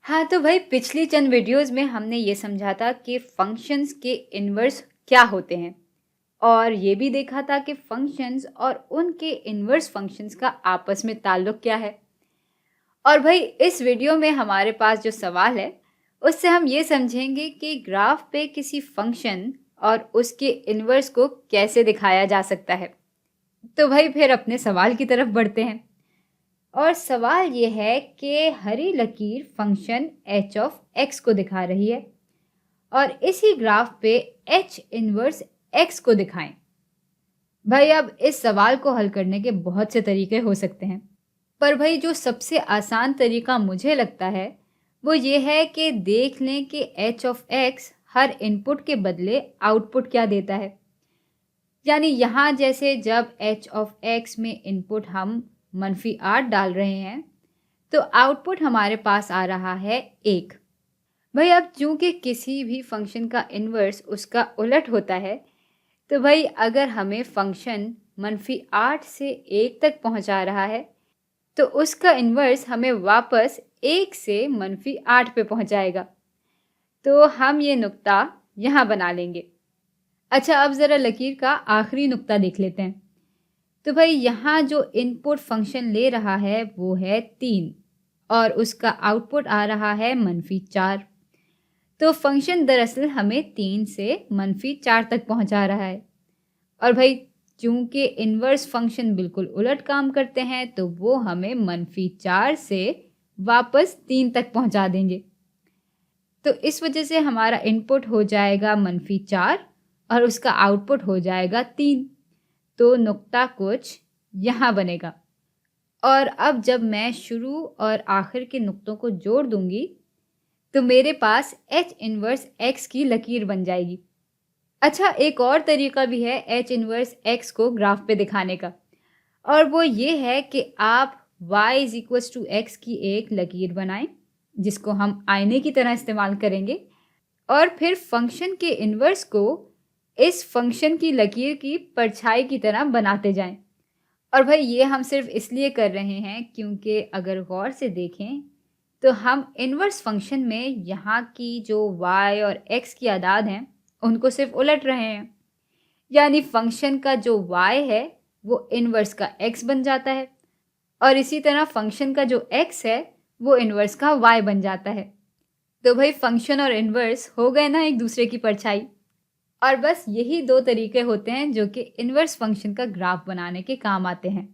हाँ, तो भाई पिछली चंद वीडियोज़ में हमने ये समझा था कि फंक्शंस के इन्वर्स क्या होते हैं और ये भी देखा था कि फंक्शंस और उनके इन्वर्स फंक्शंस का आपस में ताल्लुक क्या है। और भाई इस वीडियो में हमारे पास जो सवाल है, उससे हम ये समझेंगे कि ग्राफ पे किसी फंक्शन और उसके इन्वर्स को कैसे दिखाया जा सकता है। तो भाई फिर अपने सवाल की तरफ बढ़ते हैं। और सवाल ये है कि हरी लकीर फंक्शन एच ऑफ एक्स को दिखा रही है और इसी ग्राफ पे एच इनवर्स एक्स को दिखाएं। भाई अब इस सवाल को हल करने के बहुत से तरीके हो सकते हैं, पर भाई जो सबसे आसान तरीका मुझे लगता है वो ये है कि देख लें कि H of x her input के बदले आउटपुट क्या देता है। यानी यहाँ जैसे जब एच ऑफ एक्स में इनपुट हम -8 डाल रहे हैं तो आउटपुट हमारे पास आ रहा है 1। भाई अब चूंकि किसी भी फंक्शन का इन्वर्स उसका उलट होता है, तो भाई अगर हमें फंक्शन -8 से 1 तक पहुंचा रहा है तो उसका इन्वर्स हमें वापस 1 से -8 पे पहुंचाएगा। तो हम ये नुक्ता यहाँ बना लेंगे। अच्छा, अब ज़रा लकीर का आखिरी नुक्ता देख लेते हैं। तो भाई यहाँ जो इनपुट फंक्शन ले रहा है वो है 3 और उसका आउटपुट आ रहा है -4। तो फंक्शन दरअसल हमें 3 से -4 तक पहुँचा रहा है। और भाई चूँकि इन्वर्स फंक्शन बिल्कुल उलट काम करते हैं तो वो हमें -4 से वापस 3 तक पहुँचा देंगे। तो इस वजह से हमारा इनपुट हो जाएगा -4 और उसका आउटपुट हो जाएगा 3। तो नुक्ता कुछ यहाँ बनेगा। और अब जब मैं शुरू और आखिर के नुक्तों को जोड़ दूंगी तो मेरे पास एच इनवर्स एक्स की लकीर बन जाएगी। अच्छा, एक और तरीका भी है एच इनवर्स एक्स को ग्राफ पे दिखाने का, और वो ये है कि आप y = x की एक लकीर बनाएं जिसको हम आईने की तरह इस्तेमाल करेंगे और फिर फंक्शन के इन्वर्स को इस फंक्शन की लकीर की परछाई की तरह बनाते जाएं। और भाई ये हम सिर्फ इसलिए कर रहे हैं क्योंकि अगर गौर से देखें तो हम इन्वर्स फंक्शन में यहाँ की जो y और x की आदाद हैं उनको सिर्फ उलट रहे हैं। यानी फंक्शन का जो y है वो इन्वर्स का x बन जाता है और इसी तरह फंक्शन का जो x है वो इन्वर्स का y बन जाता है। तो भाई फंक्शन और इन्वर्स हो गए ना एक दूसरे की परछाई। और बस यही दो तरीके होते हैं जो कि इन्वर्स फंक्शन का ग्राफ बनाने के काम आते हैं।